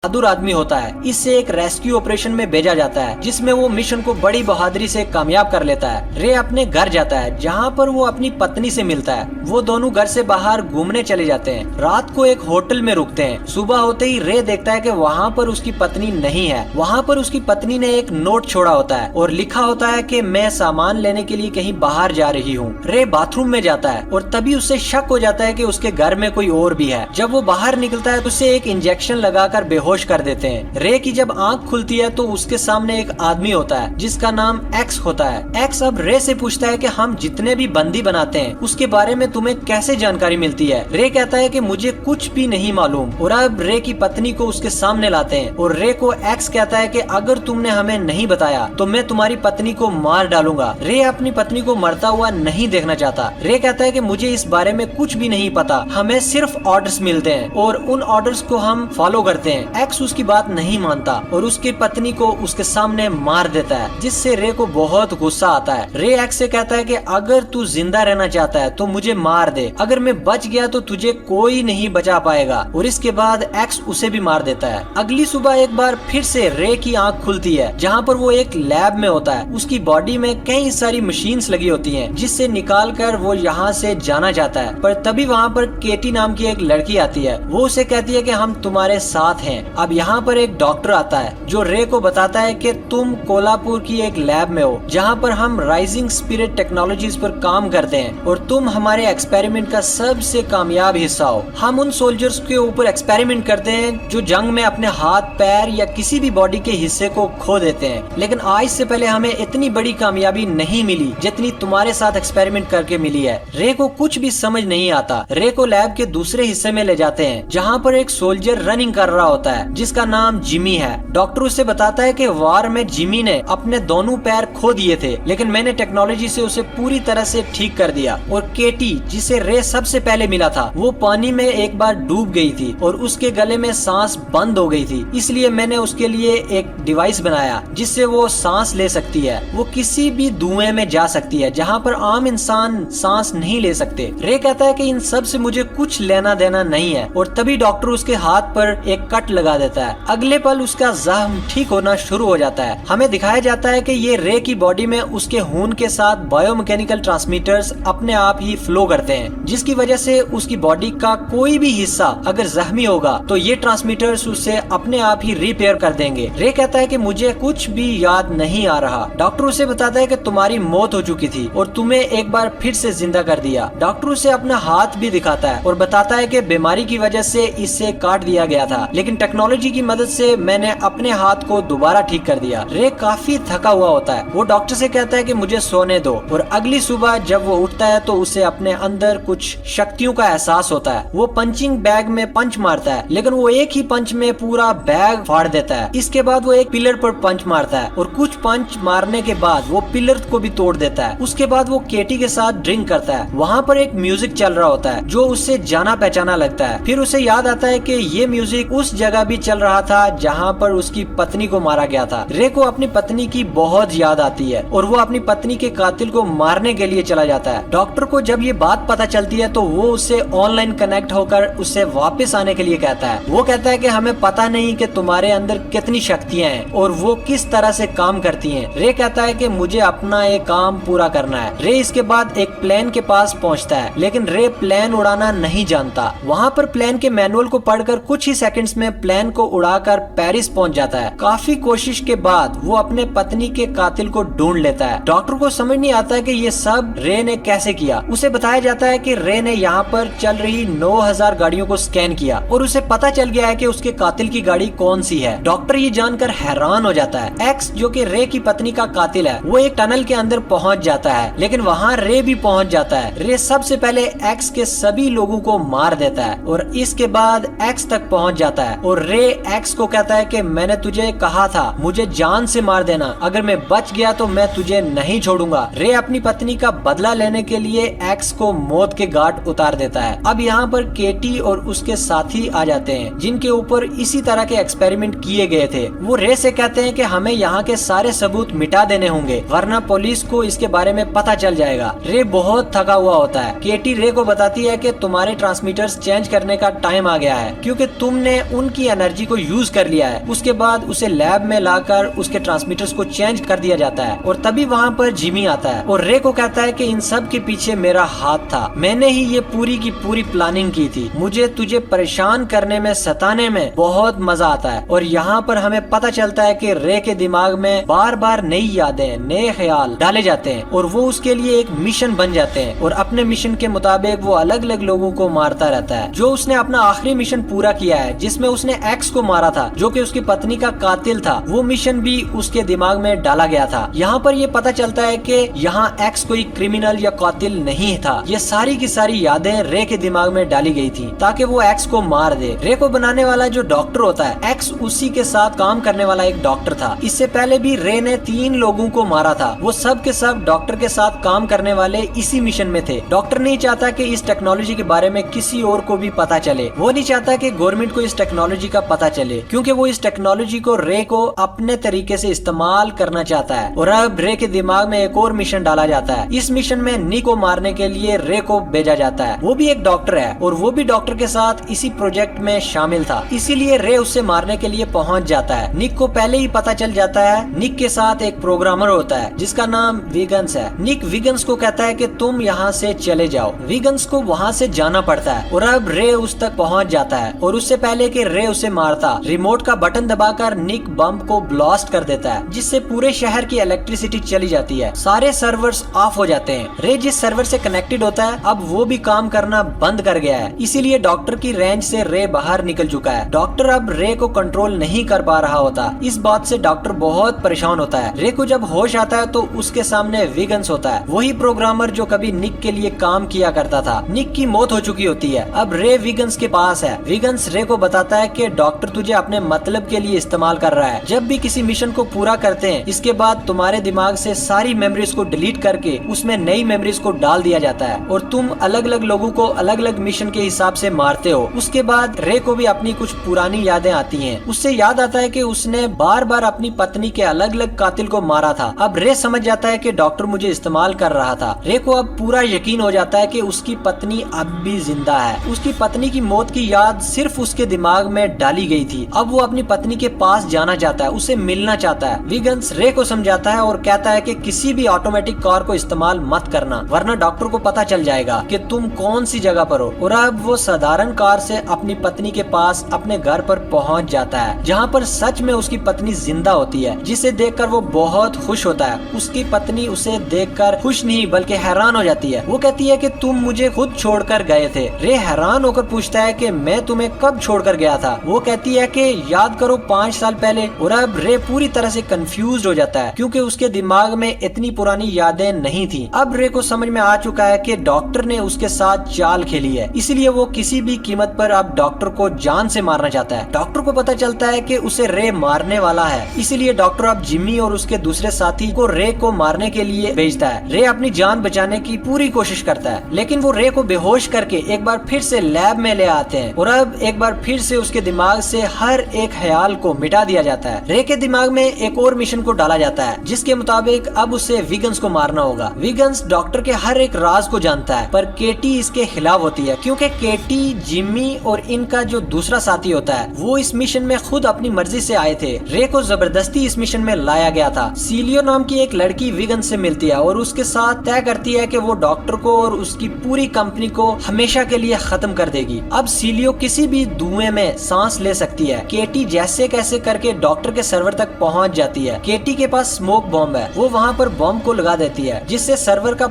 बहादुर आदमी होता है। इससे एक रेस्क्यू ऑपरेशन में भेजा जाता है जिसमें वो मिशन को बड़ी बहादुरी से कामयाब कर लेता है। रे अपने घर जाता है जहाँ पर वो अपनी पत्नी से मिलता है। वो दोनों घर से बाहर घूमने चले जाते हैं। रात को एक होटल में रुकते हैं। सुबह होते ही रे देखता है कि वहाँ पर उसकी पत्नी नहीं है। वहाँ पर उसकी पत्नी ने एक नोट छोड़ा होता है और लिखा होता है कि मैं सामान लेने के लिए कहीं बाहर जा रही हूँ। रे बाथरूम में जाता है और तभी उसे शक हो जाता है कि उसके घर में कोई और भी है। जब वो बाहर निकलता है तो उसे एक इंजेक्शन लगाकर बेहोश कर देते हैं। रे की जब आंख खुलती है तो उसके सामने एक आदमी होता है जिसका नाम एक्स होता है। एक्स अब रे से पूछता है कि हम जितने भी बंदी बनाते हैं उसके बारे में तुम्हें कैसे जानकारी मिलती है। रे कहता है कि मुझे कुछ भी नहीं मालूम और अब रे की पत्नी को उसके सामने लाते हैं और रे को एक्स कहता है कि अगर तुमने हमें नहीं बताया तो मैं तुम्हारी पत्नी को मार डालूंगा। रे अपनी पत्नी को मरता हुआ नहीं देखना चाहता। रे कहता है कि मुझे इस बारे में कुछ भी नहीं पता, हमें सिर्फ ऑर्डर्स मिलते हैं और उन ऑर्डर्स को हम फॉलो करते हैं। एक्स उसकी बात नहीं मानता और उसकी पत्नी को उसके सामने मार देता है जिससे रे को बहुत गुस्सा आता है। रे एक्स से कहता है कि अगर तू जिंदा रहना चाहता है तो मुझे मार दे, अगर मैं बच गया तो तुझे कोई नहीं बचा पाएगा। और इसके बाद एक्स उसे भी मार देता है। अगली सुबह एक बार फिर से रे की आंख खुलती है जहाँ पर वो एक लैब में होता है। उसकी बॉडी में कई सारी मशीन्स लगी होती हैं जिससे निकाल कर वो यहाँ से जाना चाहता है। पर तभी वहाँ पर केटी नाम की एक लड़की आती है। वो उसे कहती है कि हम तुम्हारे साथ हैं। अब यहाँ पर एक डॉक्टर आता है जो रे को बताता है कि तुम कोल्हापुर की एक लैब में हो जहाँ पर हम राइजिंग स्पिरिट टेक्नोलॉजीज पर काम करते हैं और तुम हमारे एक्सपेरिमेंट का सबसे कामयाब हिस्सा हो। हम उन सोल्जर्स के ऊपर एक्सपेरिमेंट करते हैं जो जंग में अपने हाथ पैर या किसी भी बॉडी के हिस्से को खो देते हैं, लेकिन आज से पहले हमें इतनी बड़ी कामयाबी नहीं मिली जितनी तुम्हारे साथ एक्सपेरिमेंट करके मिली है। रे को कुछ भी समझ नहीं आता। रे को लैब के दूसरे हिस्से में ले जाते हैं जहाँ पर एक सोल्जर रनिंग कर रहा होता है जिसका नाम जिमी है। डॉक्टर उसे बताता है कि वार में जिमी ने अपने दोनों पैर खो दिए थे, लेकिन मैंने टेक्नोलॉजी से उसे पूरी तरह से ठीक कर दिया। और केटी जिसे रे सबसे पहले मिला था वो पानी में एक बार डूब गई थी और उसके गले में सांस बंद हो गई थी, इसलिए मैंने उसके लिए एक डिवाइस बनाया जिससे वो सांस ले सकती है। वो किसी भी धुएं में जा सकती है जहाँ पर आम इंसान सांस नहीं ले सकते। रे कहता है कि इन सब से मुझे कुछ लेना देना नहीं है और तभी डॉक्टर उसके हाथ पर एक कट लगा देता है। अगले पल उसका जख्म ठीक होना शुरू हो जाता है। हमें दिखाया जाता है कि ये रे की बॉडी में उसके खून के साथ बायोमैकेनिकल ट्रांसमीटर्स अपने आप ही फ्लो करते हैं जिसकी वजह से उसकी बॉडी का कोई भी हिस्सा अगर जख्मी होगा तो ये ट्रांसमीटर्स उसे अपने आप ही रिपेयर कर देंगे। रे कहता है कि मुझे कुछ भी याद नहीं आ रहा। डॉक्टर उसे बताता है कि तुम्हारी मौत हो चुकी थी और तुम्हें एक बार फिर से जिंदा कर दिया। डॉक्टर उसे अपना हाथ भी दिखाता है और बताता है कि बीमारी की वजह से इसे काट दिया गया था, लेकिन टेक्नोलॉजी की मदद से मैंने अपने हाथ को दोबारा ठीक कर दिया। रे काफी थका हुआ होता है। वो डॉक्टर से कहता है कि मुझे सोने दो और अगली सुबह जब वो उठता है तो उसे अपने अंदर कुछ शक्तियों का एहसास होता है। वो पंचिंग बैग में पंच मारता है लेकिन वो एक ही पंच में पूरा बैग फाड़ देता है। इसके बाद वो एक पिलर पर पंच मारता है और कुछ पंच मारने के बाद वो पिलर को भी तोड़ देता है। उसके बाद वो केटी के साथ ड्रिंक करता है। वहाँ पर एक म्यूजिक चल रहा होता है जो उससे जाना पहचाना लगता है। फिर उसे याद आता है कि ये म्यूजिक उस जगह भी चल रहा था जहाँ पर उसकी पत्नी को मारा गया था। रे को अपनी पत्नी की बहुत याद आती है और वो अपनी पत्नी के कातिल को मारने के लिए चला जाता है। डॉक्टर को जब ये बात पता चलती है तो वो उससे ऑनलाइन कनेक्ट होकर उससे वापस आने के लिए कहता है। वो कहता है कि हमें पता नहीं कि तुम्हारे अंदर कितनी शक्तियाँ हैं और वो किस तरह से काम करती हैं। रे कहता है कि मुझे अपना एक काम पूरा करना है। रे इसके बाद एक प्लेन के पास पहुंचता है लेकिन रे प्लेन उड़ाना नहीं जानता। वहाँ पर प्लेन के मैनुअल को पढ़कर कुछ ही सेकंड्स में प्लेन को उड़ाकर पेरिस पहुंच जाता है। काफी कोशिश के बाद वो अपने पत्नी के कातिल को ढूंढ लेता है। डॉक्टर को समझ नहीं आता है कि ये सब रे ने कैसे किया। उसे बताया जाता है कि रे ने यहाँ पर चल रही 9000 गाड़ियों को स्कैन किया और उसे पता चल गया है कि उसके कातिल की गाड़ी कौन सी है। डॉक्टर ये जानकर हैरान हो जाता है। एक्स जो कि रे की पत्नी का कातिल है वो एक टनल के अंदर पहुंच जाता है लेकिन वहाँ रे भी पहुंच जाता है। रे सबसे पहले एक्स के सभी लोगों को मार देता है और इसके बाद एक्स तक पहुंच जाता है और रे एक्स को कहता है कि मैंने तुझे कहा था मुझे जान से मार देना, अगर मैं बच गया तो मैं तुझे नहीं छोड़ूंगा। रे अपनी पत्नी का बदला लेने के लिए एक्स को मौत के घाट उतार देता है। अब यहाँ पर केटी और उसके साथी आ जाते हैं जिनके ऊपर इसी तरह के एक्सपेरिमेंट किए गए थे। वो रे से कहते हैं कि हमें यहाँ के सारे सबूत मिटा देने होंगे वरना पुलिस को इसके बारे में पता चल जाएगा। रे बहुत थका हुआ होता है। केटी रे को बताती है कि तुम्हारे ट्रांसमीटर्स चेंज करने का टाइम आ गया है क्योंकि तुमने उनकी एनर्जी को यूज कर लिया है। उसके बाद उसे लैब में लाकर उसके ट्रांसमीटर्स को चेंज कर दिया जाता है और तभी वहाँ पर जिमी आता है और रे को कहता है कि इन सब के पीछे मेरा हाथ था, मैंने ही ये पूरी की पूरी प्लानिंग की थी, मुझे तुझे परेशान करने में, सताने में बहुत मजा आता है। और यहाँ पर हमें पता चलता है कि रे के दिमाग में बार बार नई यादें, नए ख्याल डाले जाते हैं और वो उसके लिए एक मिशन बन जाते हैं और अपने मिशन के मुताबिक वो अलग अलग लोगों को मारता रहता है। जो उसने अपना आखिरी मिशन पूरा किया है जिसमें उसने एक्स को मारा था जो कि उसकी पत्नी का कातिल था, वो मिशन भी उसके दिमाग में डाला गया था। यहाँ पर ये पता चलता है कि यहाँ एक्स कोई क्रिमिनल या कातिल नहीं था, ये सारी की सारी यादें रे के दिमाग में डाली गई थी ताकि वो एक्स को मार दे। रे को बनाने वाला जो डॉक्टर होता है, एक्स उसी के साथ काम करने वाला एक डॉक्टर था। इससे पहले भी रे ने 3 लोगों को मारा था, वो सब के सब डॉक्टर के साथ काम करने वाले इसी मिशन में थे। डॉक्टर नहीं चाहता कि इस टेक्नोलॉजी के बारे में किसी और को भी पता चले, वो नहीं चाहता कि गवर्नमेंट को इस टेक्नोलॉजी का पता चले क्योंकि वो इस टेक्नोलॉजी को रे को अपने तरीके से इस्तेमाल करना चाहता है। और अब रे के दिमाग में एक और मिशन डाला जाता है। इस मिशन में निक को मारने के लिए रे को भेजा जाता है। वो भी एक डॉक्टर है और वो भी डॉक्टर के साथ इसी प्रोजेक्ट में शामिल था, इसीलिए रे उससे मारने के लिए पहुंच जाता है। निक को पहले ही पता चल जाता है। निक के साथ एक प्रोग्रामर होता है जिसका नाम विगन्स है। निक विगन्स को कहता है कि तुम यहाँ से चले जाओ। विगन्स को वहाँ से जाना पड़ता है और अब रे उस तक पहुँच जाता है और उससे पहले कि रे उसे मारता, रिमोट का बटन दबाकर निक बम को ब्लास्ट कर देता है जिससे पूरे शहर की इलेक्ट्रिसिटी चली जाती है। सारे सर्वर्स ऑफ हो जाते हैं। रे जिस सर्वर से कनेक्टेड होता है अब वो भी काम करना बंद कर गया है, इसीलिए डॉक्टर की रेंज से रे बाहर निकल चुका है। डॉक्टर अब रे को कंट्रोल नहीं कर पा रहा होता। इस बात से डॉक्टर बहुत परेशान होता है। रे को जब होश आता है तो उसके सामने विगन्स होता है, वही प्रोग्रामर जो कभी निक के लिए काम किया करता था। निक की मौत हो चुकी होती है। अब रे विगन्स के पास है। विगन्स रे को बताता है कि डॉक्टर तुझे अपने मतलब के लिए इस्तेमाल कर रहा है। जब भी किसी मिशन को पूरा करते हैं इसके बाद तुम्हारे दिमाग से सारी मेमोरीज को डिलीट करके उसमें नई मेमोरीज को डाल दिया जाता है और तुम अलग अलग लोगों को अलग अलग मिशन के हिसाब से मारते हो। उसके बाद रे को भी अपनी कुछ पुरानी यादें आती हैं। उससे याद आता है कि उसने बार बार अपनी पत्नी के अलग अलग कातिल को मारा था। अब रे समझ जाता है कि डॉक्टर मुझे इस्तेमाल कर रहा था। रे को अब पूरा यकीन हो जाता है कि उसकी पत्नी अब भी जिंदा है। उसकी पत्नी की मौत की याद सिर्फ उसके दिमाग में डाली गई थी। अब वो अपनी पत्नी के पास जाना चाहता है, उसे मिलना चाहता है। विगन्स रे को समझाता है और कहता है कि किसी भी ऑटोमेटिक कार को इस्तेमाल मत करना वरना डॉक्टर को पता चल जाएगा कि तुम कौन सी जगह पर हो। और अब वो साधारण कार से अपनी पत्नी के पास अपने घर पर पहुंच जाता है जहां पर सच में उसकी पत्नी जिंदा होती है, जिसे देखकर वो बहुत खुश होता है। उसकी पत्नी उसे देखकर खुश नहीं बल्कि हैरान हो जाती है। वो कहती है कि तुम मुझे खुद छोड़कर गए थे। रे हैरान होकर पूछता है कि मैं तुम्हें कब छोड़कर गया था। वो कहती है कि याद करो 5 साल पहले। और अब रे पूरी तरह से कंफ्यूज हो जाता है क्योंकि उसके दिमाग में इतनी पुरानी यादें नहीं थी। अब रे को समझ में आ चुका है कि डॉक्टर ने उसके साथ चाल खेली है, इसलिए वो किसी भी कीमत पर अब डॉक्टर को जान से मारना चाहता है। डॉक्टर को पता चलता है कि उसे रे मारने वाला है, इसीलिए डॉक्टर अब जिम्मी और उसके दूसरे साथी को रे को मारने के लिए भेजता है। रे अपनी जान बचाने की पूरी कोशिश करता है लेकिन वो रे को बेहोश करके एक बार फिर से लैब में ले आते हैं और अब एक बार फिर से उसके दिमाग से हर एक ख्याल को मिटा दिया जाता है। रे के दिमाग में एक और मिशन को डाला जाता है जिसके मुताबिक अब उसे विगन्स को मारना होगा। विगन्स डॉक्टर के हर एक राज को जानता है पर केटी इसके खिलाफ होती है क्योंकि केटी, जिम्मी और इनका जो दूसरा साथी होता है वो इस मिशन में खुद अपनी मर्जी से आए थे। रे को जबरदस्ती इस मिशन में लाया गया था। सीलियो नाम की एक लड़की विगन्स से मिलती है और उसके साथ तय करती है कि वो डॉक्टर को और उसकी पूरी कंपनी को हमेशा के लिए खत्म कर देगी। अब सीलियो किसी भी धुएं में सांस ले सकती है। केटी जैसे कैसे करके डॉक्टर के सर्वर तक पहुंच जाती है। केटी के पास स्मोक बॉम्ब है, वो वहाँ पर बॉम्ब को लगा देती है जिससे सर्वर का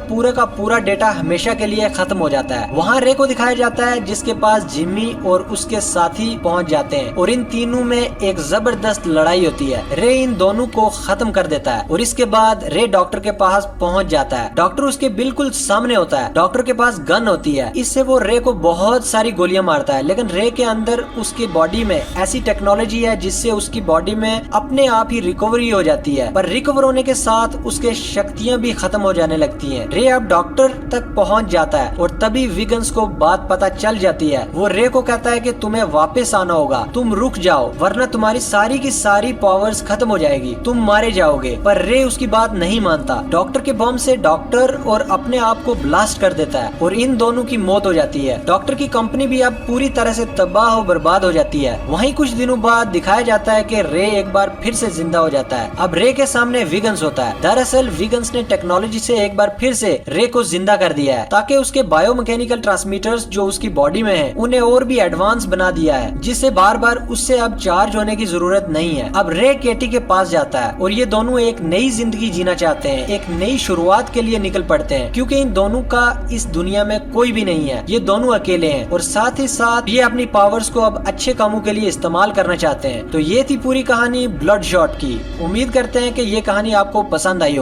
पूरा डेटा हमेशा के लिए खत्म हो जाता है। वहाँ रे को दिखाया जाता है जिसके पास जिम्मी और उसके साथी पहुँच जाते हैं और इन तीनों में एक जबरदस्त लड़ाई होती है। रे इन दोनों को खत्म कर देता है और इसके बाद रे डॉक्टर के पास पहुँच जाता है। डॉक्टर उसके बिल्कुल सामने होता है। डॉक्टर के पास गन होती है, इससे वो रे को बहुत सारी गोलियां मारता है लेकिन रे के अंदर उसकी बॉडी में ऐसी टेक्नोलॉजी है जिससे उसकी बॉडी में अपने आप ही रिकवरी हो जाती है। पर रिकवर होने के साथ उसके शक्तियां भी खत्म हो जाने लगती हैं। रे अब डॉक्टर तक पहुंच जाता है और तभी विगन्स को बात पता चल जाती है। वो रे को कहता है कि तुम्हें वापस आना होगा, तुम रुक जाओ वरना तुम्हारी सारी की सारी पावर्स खत्म हो जाएगी, तुम मारे जाओगे। पर रे उसकी बात नहीं मानता। डॉक्टर के बम से डॉक्टर और अपने आप को ब्लास्ट कर देता है और इन दोनों की मौत हो जाती है। डॉक्टर की कंपनी भी अब पूरी तरह से तबाह और बर्बाद हो जाती है। जाती है। वहीं कुछ दिनों बाद दिखाया जाता है कि रे एक बार फिर से जिंदा हो जाता है। अब रे के सामने विगन्स होता है। दरअसल विगन्स ने टेक्नोलॉजी से एक बार फिर से रे को जिंदा कर दिया है ताकि उसके बायोमैकेनिकल ट्रांसमीटर्स जो उसकी बॉडी में है उन्हें और भी एडवांस बना दिया है, जिससे बार बार उससे अब चार्ज होने की जरूरत नहीं है। अब रे केटी के पास जाता है और ये दोनों एक नई जिंदगी जीना चाहते हैं, एक नई शुरुआत के लिए निकल पड़ते हैं, क्योंकि इन दोनों का इस दुनिया में कोई भी नहीं है। ये दोनों अकेले हैं और साथ ही साथ ये अपनी पावर्स को अब अच्छे कामों के लिए इस्तेमाल करना चाहते हैं। तो ये थी पूरी कहानी ब्लड शॉट की। उम्मीद करते हैं कि ये कहानी आपको पसंद आई हो।